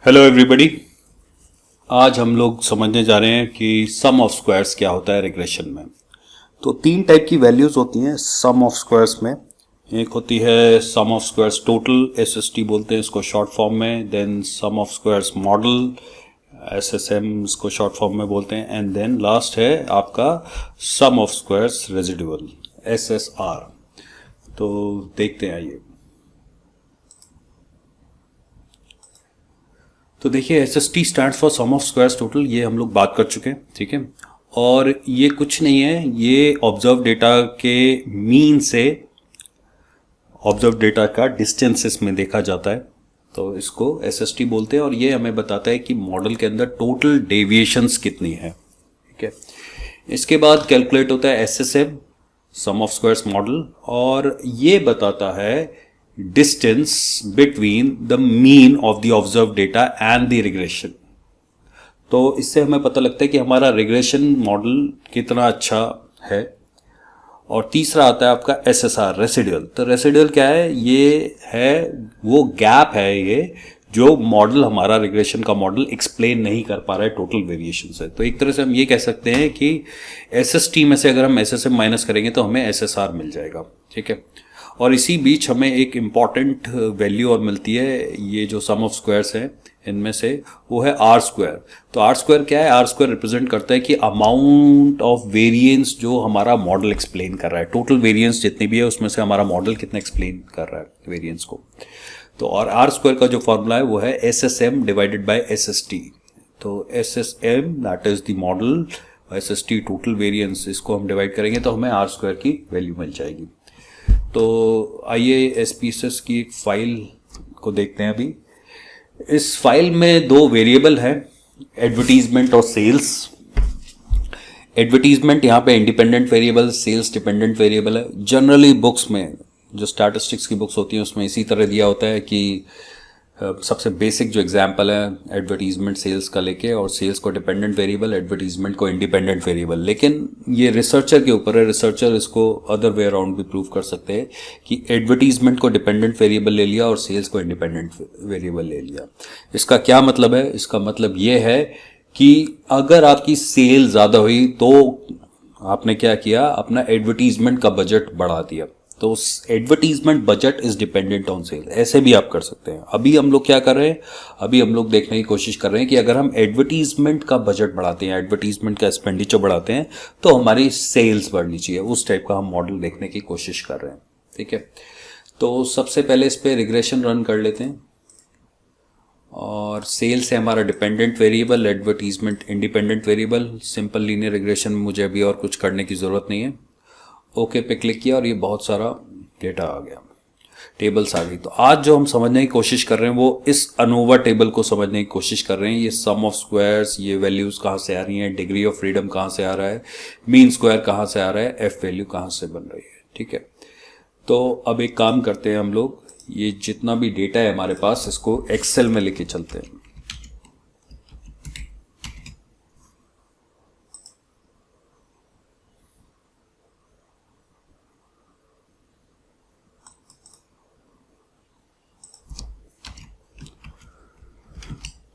Hello everybody. आज हम लोग समझने जा रहे हैं कि सम ऑफ स्क्वायर्स क्या होता है रिग्रेशन में। तो तीन टाइप की वैल्यूज होती हैं सम ऑफ स्क्वायर्स में। एक होती है sum of squares total, SST बोलते हैं इसको शॉर्ट फॉर्म में। Then sum of squares model, SSM इसको शॉर्ट फॉर्म में बोलते हैं। एंड देन लास्ट है आपका sum of squares residual, SSR. तो देखते हैं आइए। तो देखिए S S T stand for sum of squares total, ये हम लोग बात कर चुके हैं, ठीक है। और ये कुछ नहीं है, ये ऑब्जर्व डेटा के मीन से ऑब्जर्व डेटा का डिस्टेंस इसमें देखा जाता है, तो इसको एस एस टी बोलते हैं। और ये हमें बताता है कि मॉडल के अंदर टोटल डेविएशंस कितनी है, ठीक है। इसके बाद कैलकुलेट होता है S S M, sum of squares model, और ये बताता है distance between the mean of the observed data and the regression। तो इससे हमें पता लगता है कि हमारा रिग्रेशन मॉडल कितना अच्छा है। और तीसरा आता है आपका एसएसआर, रेसिडुअल। तो रेसिडुअल क्या है? ये है वो गैप है ये जो मॉडल, हमारा रिग्रेशन का मॉडल एक्सप्लेन नहीं कर पा रहा है टोटल वेरिएशन से। तो एक तरह से हम ये कह सकते हैं कि एसएसटी में से अगर हम एसएसएम माइनस करेंगे तो हमें एसएसआर मिल जाएगा, ठीक है। और इसी बीच हमें एक इम्पॉर्टेंट वैल्यू और मिलती है, ये जो सम ऑफ स्क्वायर्स हैं इनमें से, वो है आर स्क्वायर। तो आर स्क्वायर क्या है? आर स्क्वायर रिप्रेजेंट करता है कि अमाउंट ऑफ वेरिएंस जो हमारा मॉडल एक्सप्लेन कर रहा है, टोटल वेरिएंस जितनी भी है उसमें से हमारा मॉडल कितना एक्सप्लेन कर रहा है वेरिएंस को। तो और आर स्क्वायर का जो फॉर्मूला है वो है S S M divided by S S T. तो S S M that is the model, S S T total variance, इसको हम डिवाइड करेंगे तो हमें आर स्क्वायर की वैल्यू मिल जाएगी। तो आइए एसपीएसएस की एक फाइल को देखते हैं अभी। इस फाइल में दो वेरिएबल हैं, एडवर्टीजमेंट और सेल्स। एडवर्टीजमेंट यहाँ पे independent variable, sales dependent variable है। जनरली बुक्स में जो स्टैटिस्टिक्स की बुक्स होती हैं उसमें इसी तरह दिया होता है कि सबसे बेसिक जो एग्जांपल है एडवर्टीजमेंट सेल्स का लेके, और सेल्स को डिपेंडेंट वेरिएबल, एडवर्टीजमेंट को इंडिपेंडेंट वेरिएबल। लेकिन ये रिसर्चर के ऊपर है, रिसर्चर इसको अदर वे अराउंड भी प्रूव कर सकते हैं कि एडवर्टीजमेंट को डिपेंडेंट वेरिएबल ले लिया और सेल्स को इंडिपेंडेंट वेरिएबल ले लिया। इसका क्या मतलब है? इसका मतलब ये है कि अगर आपकी सेल ज़्यादा हुई तो आपने क्या किया, अपना एडवर्टीजमेंट का बजट बढ़ा दिया। तो advertisement budget is dependent on sale, ऐसे भी आप कर सकते हैं। अभी हम लोग क्या कर रहे हैं? अभी हम लोग देखने की कोशिश कर रहे हैं कि अगर हम एडवर्टीजमेंट का बजट बढ़ाते हैं, एडवर्टीजमेंट का एक्सपेंडिचर बढ़ाते हैं, तो हमारी सेल्स बढ़नी चाहिए। उस टाइप का हम मॉडल देखने की कोशिश कर रहे हैं, ठीक है। तो सबसे पहले इस पर रिग्रेशन रन कर लेते हैं। और सेल्स है हमारा dependent variable, advertisement independent variable. Simple linear regression में मुझे अभी और कुछ करने की ज़रूरत नहीं है। ओके पे क्लिक किया और ये बहुत सारा डेटा आ गया, टेबल्स आ गई। तो आज जो हम समझने की कोशिश कर रहे हैं वो इस अनोवा टेबल को समझने की कोशिश कर रहे हैं। ये सम ऑफ स्क्वायर्स, ये वैल्यूज़ कहाँ से आ रही हैं, डिग्री ऑफ फ्रीडम कहाँ से आ रहा है, मीन स्क्वायर कहाँ से आ रहा है, एफ वैल्यू कहाँ से बन रही है, ठीक है। तो अब एक काम करते हैं हम लोग, ये जितना भी डेटा है हमारे पास इसको एक्सेल में लेके चलते हैं।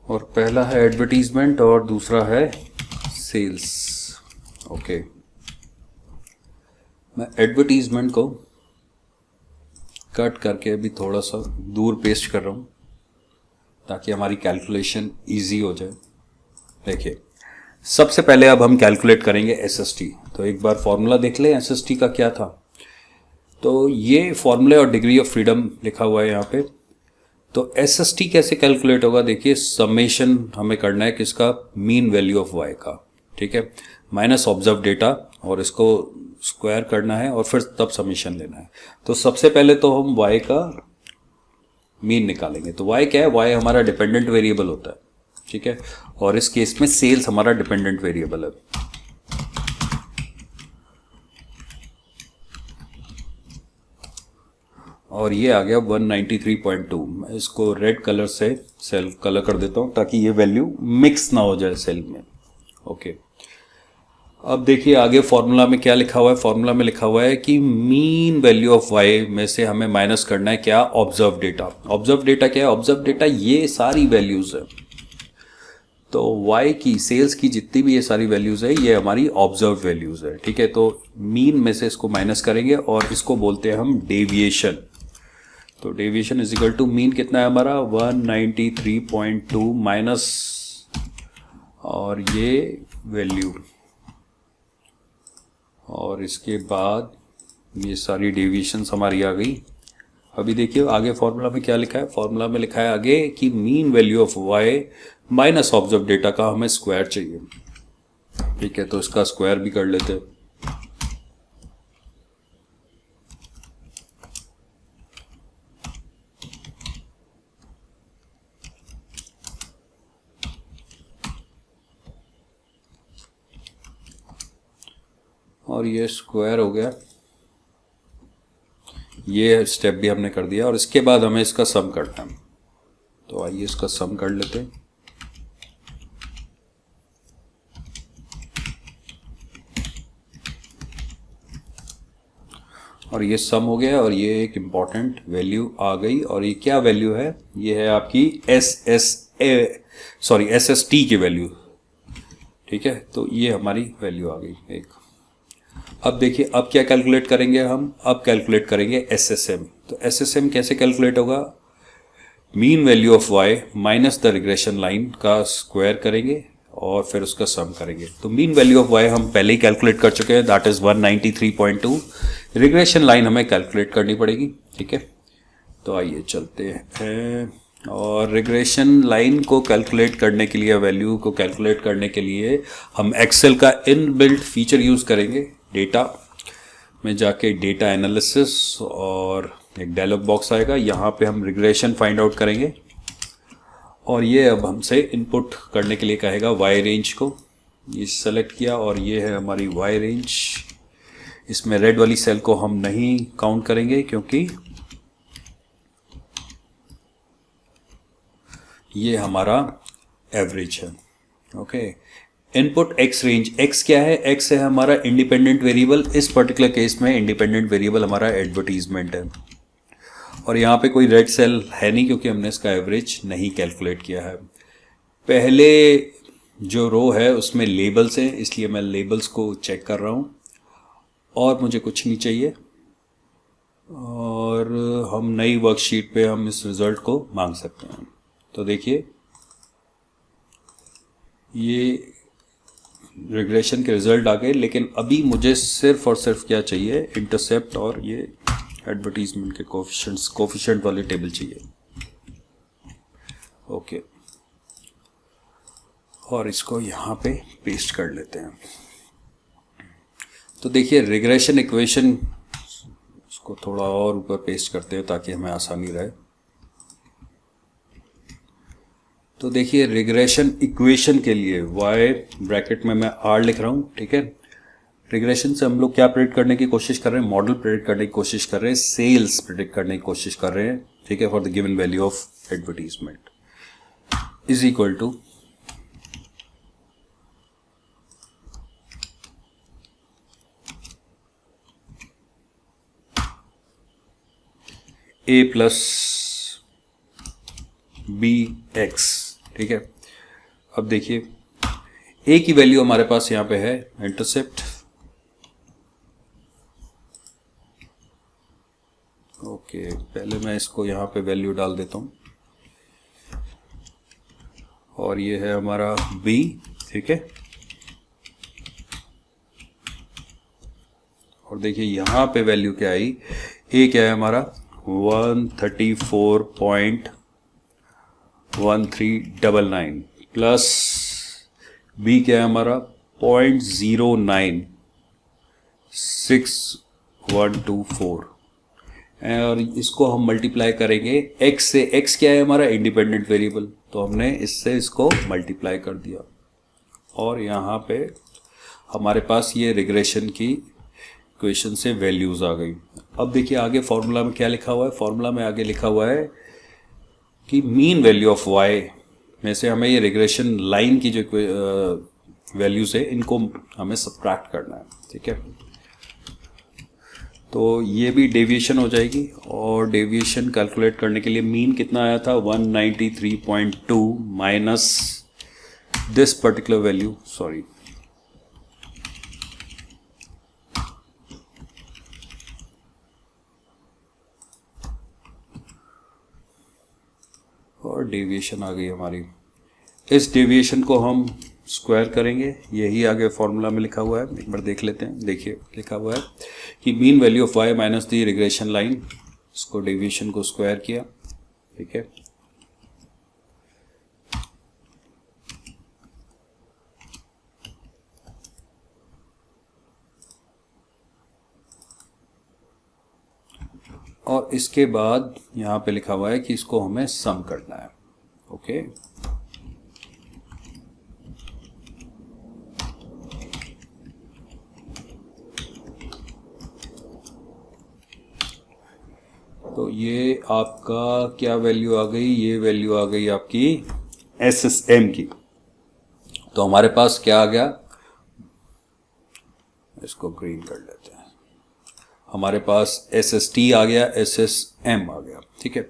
और पहला है एडवर्टीजमेंट और दूसरा है सेल्स। ओके, मैं एडवर्टीजमेंट को कट करके अभी थोड़ा सा दूर पेस्ट कर रहा हूँ ताकि हमारी कैलकुलेशन इजी हो जाए। देखिए सबसे पहले अब हम कैलकुलेट करेंगे एसएसटी। तो एक बार फॉर्मूला देख लें एसएसटी का क्या था। तो ये फॉर्मूले और डिग्री ऑफ फ्रीडम लिखा हुआ है यहाँ पे। तो एसएसटी कैसे कैलकुलेट होगा? देखिए समेशन हमें करना है किसका, मीन वैल्यू ऑफ वाई का, ठीक है, माइनस ऑब्जर्व डेटा, और इसको स्क्वायर करना है और फिर तब समेशन लेना है। तो सबसे पहले तो हम वाई का मीन निकालेंगे। तो वाई क्या है? वाई हमारा डिपेंडेंट वेरिएबल होता है, ठीक है, और इस केस में सेल्स हमारा डिपेंडेंट वेरिएबल है। और ये आ गया 193.2। मैं इसको रेड कलर से सेल कलर कर देता हूँ ताकि ये वैल्यू मिक्स ना हो जाए सेल में। ओके, अब देखिए आगे फॉर्मूला में क्या लिखा हुआ है। फॉर्मूला में लिखा हुआ है कि मीन वैल्यू ऑफ वाई में से हमें माइनस करना है क्या, ऑब्जर्व डेटा। ऑब्जर्व डेटा क्या है, ऑब्जर्व डेटा ये सारी वैल्यूज है। तो y की सेल्स की जितनी भी ये सारी वैल्यूज है ये हमारी ऑब्जर्व वैल्यूज है, ठीक है। तो मीन में से इसको माइनस करेंगे और इसको बोलते हैं हम डेविएशन। तो deviation is equal to mean कितना है हमारा 193.2 माइनस और ये वैल्यू और इसके बाद ये सारी डेविएशंस हमारी आ गई। अभी देखिए आगे फॉर्मूला में क्या लिखा है। फॉर्मूला में लिखा है आगे कि mean value of Y minus observe data का हमें स्क्वायर चाहिए, ठीक है। तो इसका स्क्वायर भी कर लेते हैं। और ये स्क्वायर हो गया, ये स्टेप भी हमने कर दिया और इसके बाद हमें इसका सम करना है। तो आइए इसका सम कर लेते हैं। और ये सम हो गया और ये एक इम्पॉर्टेंट वैल्यू आ गई। और ये क्या वैल्यू है, ये है आपकी एस एस टी की वैल्यू, ठीक है। तो ये हमारी वैल्यू आ गई एक। अब देखिए अब क्या कैलकुलेट करेंगे हम, अब कैलकुलेट करेंगे एस एस एम। तो एस एस एम कैसे कैलकुलेट होगा, mean value of Y minus the regression line का स्क्वायर करेंगे और फिर उसका सम करेंगे। तो मीन वैल्यू ऑफ वाई हम पहले ही कैलकुलेट कर चुके हैं, दैट इज 193.2। रिग्रेशन लाइन हमें कैलकुलेट करनी पड़ेगी, ठीक है। तो आइए चलते हैं और रिग्रेशन लाइन को कैलकुलेट करने के लिए, वैल्यू को कैलकुलेट करने के लिए हम एक्सेल का इनबिल्ट फीचर यूज़ करेंगे। डेटा में जाके डेटा एनालिसिस और एक डायलॉग बॉक्स आएगा, यहाँ पे हम रिग्रेशन फाइंड आउट करेंगे और ये अब हमसे इनपुट करने के लिए कहेगा वाई रेंज को। ये सेलेक्ट किया और ये है हमारी वाई रेंज। इसमें रेड वाली सेल को हम नहीं काउंट करेंगे क्योंकि ये हमारा एवरेज है, okay. Input x range, x क्या है, एक्स है हमारा इंडिपेंडेंट वेरिएबल। इस पर्टिकुलर केस में इंडिपेंडेंट वेरिएबल हमारा एडवर्टीजमेंट है और यहाँ पे कोई रेड सेल है नहीं क्योंकि हमने इसका एवरेज नहीं कैलकुलेट किया है। पहले जो रो है उसमें लेबल्स हैं, इसलिए मैं लेबल्स को चेक कर रहा हूँ और मुझे कुछ नहीं चाहिए। और हम नई वर्कशीट पे हम इस रिजल्ट को मांग सकते हैं। तो देखिए ये रिग्रेशन के रिजल्ट आ गए, लेकिन अभी मुझे सिर्फ और सिर्फ क्या चाहिए, इंटरसेप्ट और ये एडवर्टीजमेंट के कोफिशिएंट वाली टेबल चाहिए, ओके। और इसको यहाँ पे पेस्ट कर लेते हैं। तो देखिए रिग्रेशन इक्वेशन, इसको थोड़ा और ऊपर पेस्ट करते हैं ताकि हमें आसानी रहे। तो देखिए रिग्रेशन इक्वेशन के लिए y ब्रैकेट में मैं r लिख रहा हूँ, ठीक है। रिग्रेशन से हम लोग क्या प्रेडिक्ट करने की कोशिश कर रहे हैं, मॉडल प्रेडिक्ट करने की कोशिश कर रहे हैं, सेल्स प्रेडिक्ट करने की कोशिश कर रहे हैं, ठीक है, for the given value of advertisement is equal to a plus B X, ठीक है। अब देखिए a की वैल्यू हमारे पास यहाँ पे है इंटरसेप्ट, ओके। पहले मैं इसको यहाँ पे वैल्यू डाल देता हूँ और ये है हमारा b, ठीक है। और देखिए यहाँ पे वैल्यू क्या आई, a क्या है हमारा 134.1399 प्लस बी क्या है हमारा 0.096,124 और इसको हम मल्टीप्लाई करेंगे x से। x क्या है हमारा इंडिपेंडेंट वेरिएबल, तो हमने इससे इसको मल्टीप्लाई कर दिया और यहाँ पे हमारे पास ये रिग्रेशन की इक्वेशन से वैल्यूज आ गई। अब देखिए आगे फॉर्मूला में क्या लिखा हुआ है, फॉर्मूला में आगे लिखा हुआ है कि मीन वैल्यू ऑफ y में से हमें ये रिग्रेशन लाइन की जो वैल्यू से इनको हमें सब्ट्रैक्ट करना है, ठीक है। तो ये भी डेविएशन हो जाएगी, और डेविएशन कैलकुलेट करने के लिए मीन कितना आया था 193.2 minus this particular value, sorry और डेविएशन आ गई हमारी। इस डेविएशन को हम स्क्वायर करेंगे, यही आगे फॉर्मूला में लिखा हुआ है, एक बार देख लेते हैं। देखिए लिखा हुआ है कि mean value of y minus the regression line, इसको डेविएशन को स्क्वायर किया, ठीक है। और इसके बाद यहाँ पे लिखा हुआ है कि इसको हमें सम करना है, ओके। तो ये आपका क्या वैल्यू आ गई, ये वैल्यू आ गई आपकी SSM की। तो हमारे पास क्या आ गया, इसको ग्रीन कर लेते हैं, हमारे पास SST आ गया, SSM आ गया, ठीक है।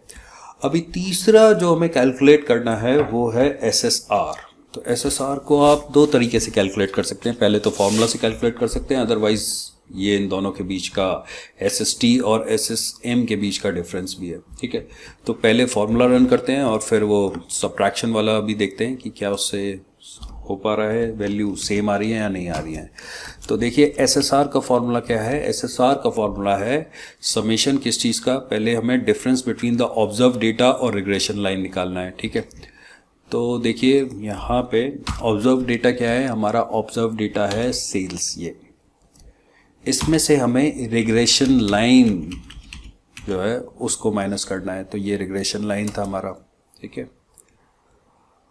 अभी तीसरा जो हमें कैलकुलेट करना है वो है SSR। तो SSR को आप दो तरीके से कैलकुलेट कर सकते हैं, पहले तो फॉर्मूला से कैलकुलेट कर सकते हैं, अदरवाइज ये इन दोनों के बीच का SST और SSM के बीच का डिफरेंस भी है, ठीक है। तो पहले फॉर्मूला रन करते हैं और फिर वो सब्ट्रैक्शन वाला भी देखते हैं कि क्या उससे हो पा रहा है, वैल्यू सेम आ रही है या नहीं आ रही है। तो देखिए SSR का फॉर्मूला क्या है, SSR का फॉर्मूला है समेशन किस चीज़ का, पहले हमें difference between the observe data और रिग्रेशन लाइन निकालना है, ठीक है। तो देखिए यहाँ पे ऑब्जर्व डेटा क्या है, हमारा ऑब्जर्व डेटा है सेल्स, ये इसमें से हमें रिग्रेशन लाइन जो है उसको माइनस करना है। तो ये रिग्रेशन लाइन था हमारा, ठीक है।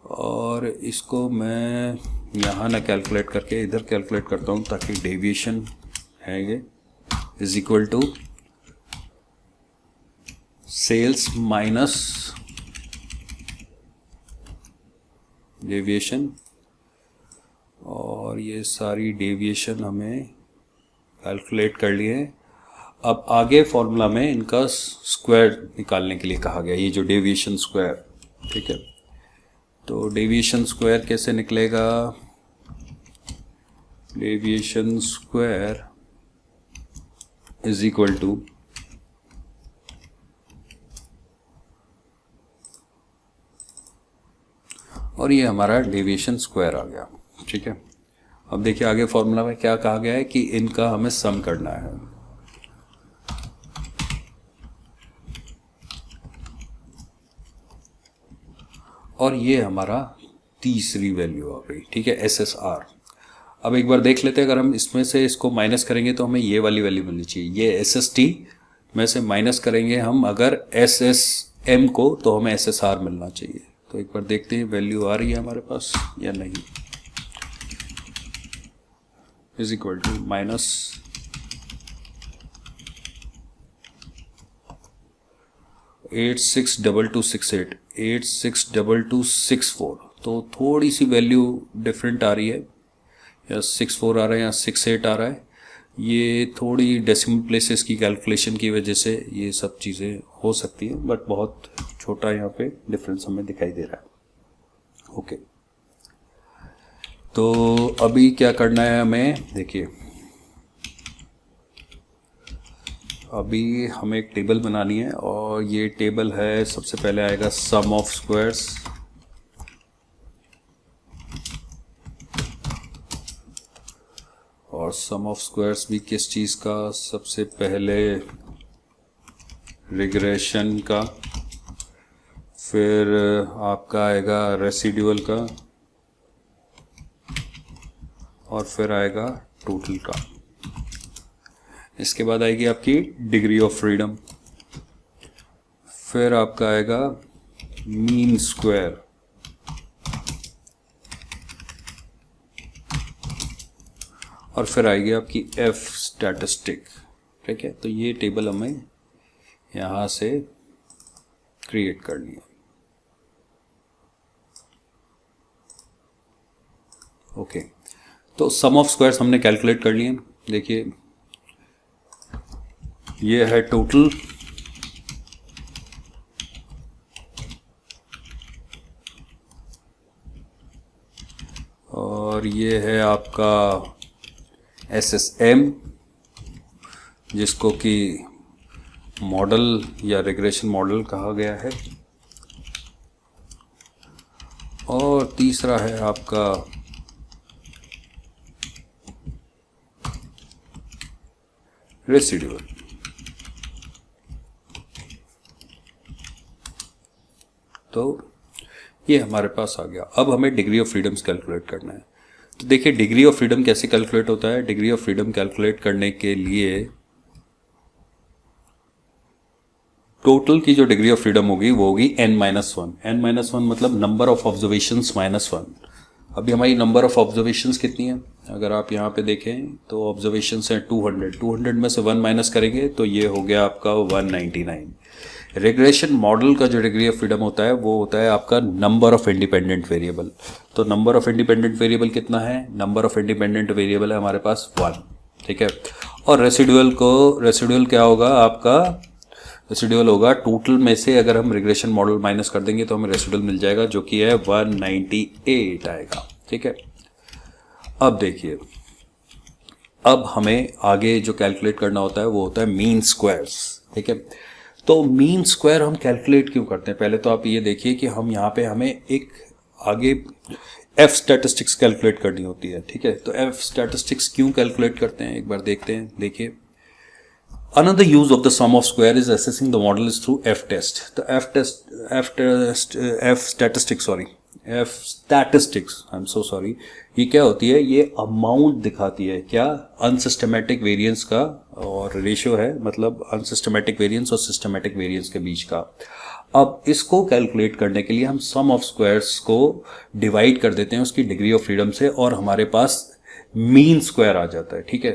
और इसको मैं यहाँ ना कैलकुलेट करके इधर कैलकुलेट करता हूँ, ताकि डेविएशन है ये is equal to sales minus deviation, और ये सारी डेविएशन हमें कैलकुलेट कर लिए। अब आगे फॉर्मूला में इनका स्क्वायर निकालने के लिए कहा गया, ये जो डेविएशन स्क्वायर, ठीक है। तो डेविएशन स्क्वायर कैसे निकलेगा, deviation square is equal to और ये हमारा डेविएशन स्क्वायर आ गया, ठीक है। अब देखिए आगे फॉर्मूला में क्या कहा गया है कि इनका हमें सम करना है। और ये हमारा तीसरी वैल्यू आ गई, ठीक है, SSR। अब एक बार देख लेते हैं, अगर हम इसमें से इसको माइनस करेंगे तो हमें ये वाली वैल्यू मिलनी चाहिए। ये SST में से माइनस करेंगे हम अगर SSM को, तो हमें SSR मिलना चाहिए। तो एक बार देखते हैं वैल्यू आ रही है हमारे पास या नहीं। Is equal to minus 862268 862264। तो थोड़ी सी वैल्यू डिफरेंट आ रही है, या 64 आ रहा है या 68 आ रहा है। ये थोड़ी डेसिमल प्लेसेस की कैलकुलेशन की वजह से ये सब चीज़ें हो सकती हैं, बट बहुत छोटा यहाँ पे डिफरेंस हमें दिखाई दे रहा है, ओके। तो अभी क्या करना है हमें, देखिए अभी हमें एक टेबल बनानी है, और ये टेबल है, सबसे पहले आएगा सम ऑफ स्क्वायर्स, और सम ऑफ स्क्वायर्स भी किस चीज़ का, सबसे पहले रिग्रेशन का, फिर आपका आएगा रेसिड्यूअल का, और फिर आएगा टोटल का। इसके बाद आएगी आपकी डिग्री ऑफ फ्रीडम, फिर आपका आएगा मीन स्क्वायर, और फिर आएगी आपकी F स्टैटिस्टिक, ठीक है। तो ये टेबल हमें यहाँ से क्रिएट करनी है, ओके। तो सम ऑफ स्क्वायर्स हमने कैलकुलेट कर लिए। देखिए ये है टोटल, और ये है आपका SSM, जिसको कि मॉडल या रिग्रेशन मॉडल कहा गया है, और तीसरा है आपका रेसिड्यूअल। तो ये हमारे पास आ गया। अब हमें डिग्री ऑफ फ्रीडम्स कैलकुलेट करना है। तो देखिए डिग्री ऑफ फ्रीडम कैसे कैलकुलेट होता है। डिग्री ऑफ फ्रीडम कैलकुलेट करने के लिए टोटल की जो डिग्री ऑफ फ्रीडम होगी वो होगी n-1। n-1 मतलब नंबर ऑफ ऑब्जर्वेशंस -1। अभी हमारी नंबर ऑफ ऑब्जर्वेशंस कितनी है, अगर आप यहाँ पे देखें तो ऑब्जर्वेशंस हैं 200 में से 1 माइनस करेंगे तो ये हो गया आपका 199। रिग्रेशन मॉडल का जो डिग्री ऑफ फ्रीडम होता है वो होता है आपका नंबर ऑफ इंडिपेंडेंट वेरिएबल। तो नंबर ऑफ इंडिपेंडेंट वेरिएबल कितना है, नंबर ऑफ इंडिपेंडेंट वेरिएबल है हमारे पास 1, ठीक है। और रेसिडुअल क्या होगा आपका, रेसिडुअल होगा टोटल में से अगर हम रिग्रेशन मॉडल माइनस कर देंगे तो हमें रेसिडुअल मिल जाएगा जो कि है 198 आएगा, ठीक है। अब देखिए अब हमें आगे जो कैलकुलेट करना होता है वो होता है मीन स्क्वायर्स, ठीक है। तो मीन स्क्वायर हम कैलकुलेट क्यों करते हैं, पहले तो आप ये देखिए कि हम यहाँ पे हमें एक आगे एफ स्टैटिस्टिक्स कैलकुलेट करनी होती है, ठीक है। तो एफ स्टैटिस्टिक्स क्यों कैलकुलेट करते हैं एक बार देखते हैं। देखिए another use of the sum of square is assessing the model is through f test। तो f statistics I'm so sorry, ये क्या होती है, ये अमाउंट दिखाती है क्या, अनसिस्टमेटिक वेरिएंस का, और रेशियो है मतलब अनसिस्टमेटिक वेरिएंस और सिस्टमेटिक वेरिएंस के बीच का। अब इसको कैलकुलेट करने के लिए हम सम ऑफ स्क्वायर्स को डिवाइड कर देते हैं उसकी डिग्री ऑफ फ्रीडम से और हमारे पास मीन स्क्वायर आ जाता है, ठीक है।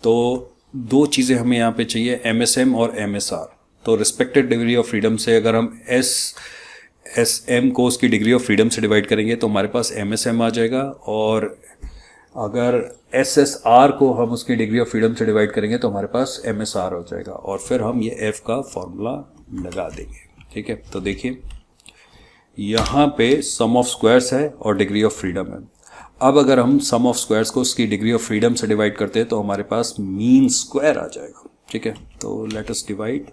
तो दो चीज़ें हमें यहाँ पे चाहिए, MSM और MSR। तो रिस्पेक्टेड डिग्री ऑफ फ्रीडम से अगर हम SSM को उसकी डिग्री ऑफ फ्रीडम से डिवाइड करेंगे तो हमारे पास MSM आ जाएगा, और अगर SSR को हम उसकी डिग्री ऑफ फ्रीडम से डिवाइड करेंगे तो हमारे पास MSR हो जाएगा, और फिर हम ये F का फॉर्मूला लगा देंगे, ठीक है। तो देखिए यहाँ पे सम ऑफ स्क्वायर्स है और डिग्री ऑफ फ्रीडम है। अब अगर हम सम ऑफ स्क्वायर्स को उसकी डिग्री ऑफ फ्रीडम से डिवाइड करते हैं तो हमारे पास मीन स्क्वायर आ जाएगा, ठीक है। तो लेट अस डिवाइड,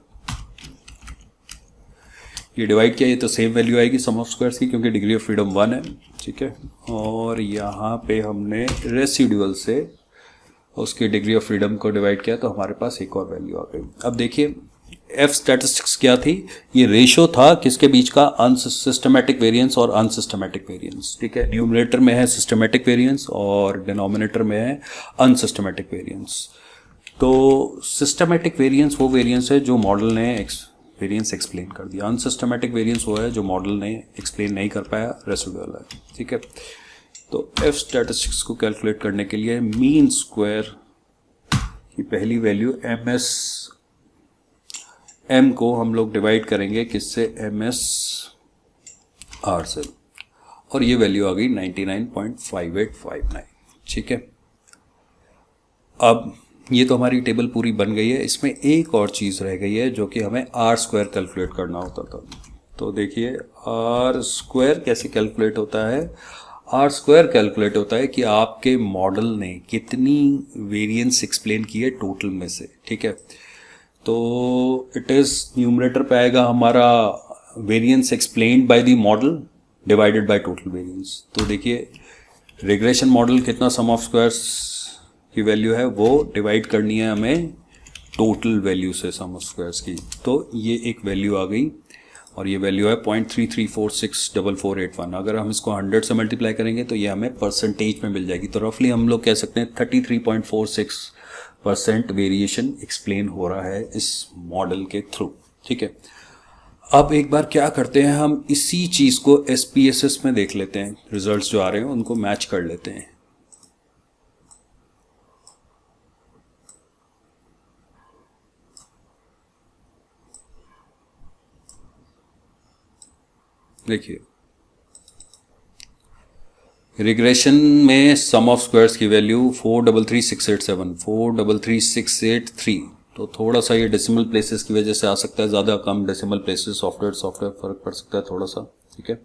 ये डिवाइड किया, ये तो सेम वैल्यू आएगी सम ऑफ स्क्वायर्स की क्योंकि डिग्री ऑफ फ्रीडम 1 है, ठीक है। और यहाँ पे हमने रेसिडुअल से उसकी डिग्री ऑफ फ्रीडम को डिवाइड किया तो हमारे पास एक और वैल्यू आ गई। अब देखिए एफ स्टैटिस्टिक्स क्या थी, ये रेशो था किसके बीच का, अनसिस्टमेटिक वेरिएंस और अनसिस्टमेटिक वेरिएंस, ठीक है। न्यूमरेटर में है सिस्टमेटिक वेरिएंस और डिनोमिनेटर में है अनसिस्टमेटिक वेरिएंस। तो सिस्टमेटिक वेरिएंस वो वेरिएंस है जो मॉडल ने वेरिएंस एक्सप्लेन कर दिया, अनसिस्टमेटिक वेरिएंस वो है जो मॉडल ने एक्सप्लेन नहीं कर पाया, रेसिडुअल है, ठीक है। तो एफ स्टैटिस्टिक्स को कैलकुलेट करने के लिए मीन स्क्वायर की पहली वैल्यू M को हम लोग डिवाइड करेंगे किससे, MSR से, और ये वैल्यू आ गई 99.5859, ठीक है। अब ये तो हमारी टेबल पूरी बन गई है, इसमें एक और चीज़ रह गई है जो कि हमें R स्क्वायर कैलकुलेट करना होता था। तो देखिए R स्क्वायर कैसे कैलकुलेट होता है, R स्क्वायर कैलकुलेट होता है कि आपके मॉडल ने कितनी वेरिएंस एक्सप्लेन की है टोटल में से, ठीक है। तो इट इज़ न्यूमरेटर पे आएगा हमारा variance explained by the model divided by total variance. तो देखिए रिग्रेशन मॉडल कितना सम ऑफ स्क्वायर्स की वैल्यू है वो डिवाइड करनी है हमें टोटल वैल्यू से सम ऑफ स्क्वायर्स की। तो ये एक वैल्यू आ गई और ये वैल्यू है 0.33464481। अगर हम इसको 100 से मल्टीप्लाई करेंगे तो ये हमें परसेंटेज में मिल जाएगी। तो रफली हम लोग कह सकते हैं 33.46% वेरिएशन एक्सप्लेन हो रहा है इस मॉडल के थ्रू, ठीक है। अब एक बार क्या करते हैं, हम इसी चीज़ को SPSS में देख लेते हैं, रिजल्ट्स जो आ रहे हैं उनको मैच कर लेते हैं। देखिए रिग्रेशन में सम ऑफ स्क्वायर्स की वैल्यू 433,687 433,683, तो थोड़ा सा ये डेसिमल प्लेसेस की वजह से आ सकता है, ज़्यादा कम डेसिमल प्लेसेस सॉफ्टवेयर फर्क पड़ सकता है थोड़ा सा, ठीक है।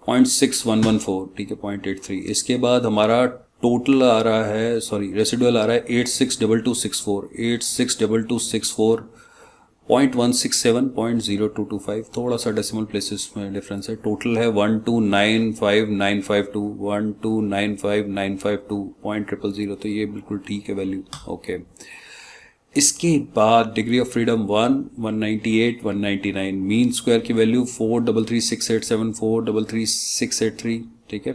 0.6114, ठीक है, 0.83। इसके बाद हमारा टोटल आ रहा है, सॉरी रेसिडुअल आ रहा है 862264 862264, 0.167, 0.0225, थोड़ा सा डेसिमल प्लेसेस में डिफरेंस है। टोटल है 1295952 1295952 0.000, तो ये बिल्कुल ठीक है वैल्यू, ओके। इसके बाद degree of freedom 198 199, mean square की वैल्यू 433,687 433,683, ठीक है।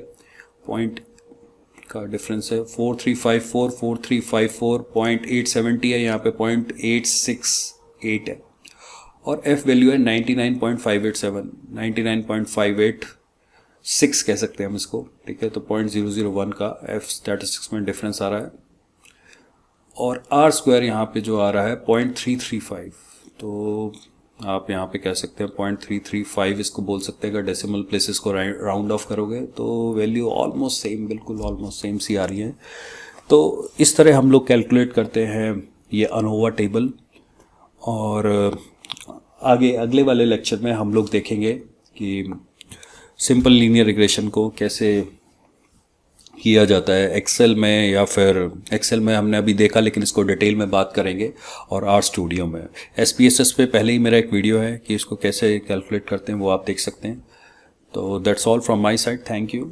पॉइंट का डिफरेंस है 4354 4354, 0.870 है यहाँ पे, 0.868 है। और एफ वैल्यू है 99.587 99.586 कह सकते हैं हम इसको, ठीक है। तो 0.001 का एफ स्टैटिस्टिक्स में डिफरेंस आ रहा है। और आर स्क्वायर यहाँ पे जो आ रहा है 0.335, तो आप यहाँ पे कह सकते हैं 0.335 इसको बोल सकते हैं। अगर डेसिमल प्लेसेस को राउंड ऑफ करोगे तो वैल्यू ऑलमोस्ट सेम, बिल्कुल ऑलमोस्ट सेम सी आ रही है। तो इस तरह हम लोग कैलकुलेट करते हैं ये अनोवा टेबल। और आगे अगले वाले लेक्चर में हम लोग देखेंगे कि सिंपल लीनियर रिग्रेशन को कैसे किया जाता है एक्सेल में, या फिर एक्सेल में हमने अभी देखा लेकिन इसको डिटेल में बात करेंगे, और आर स्टूडियो में। SPSS पे पहले ही मेरा एक वीडियो है कि इसको कैसे कैलकुलेट करते हैं, वो आप देख सकते हैं। तो that's all from my side, thank you.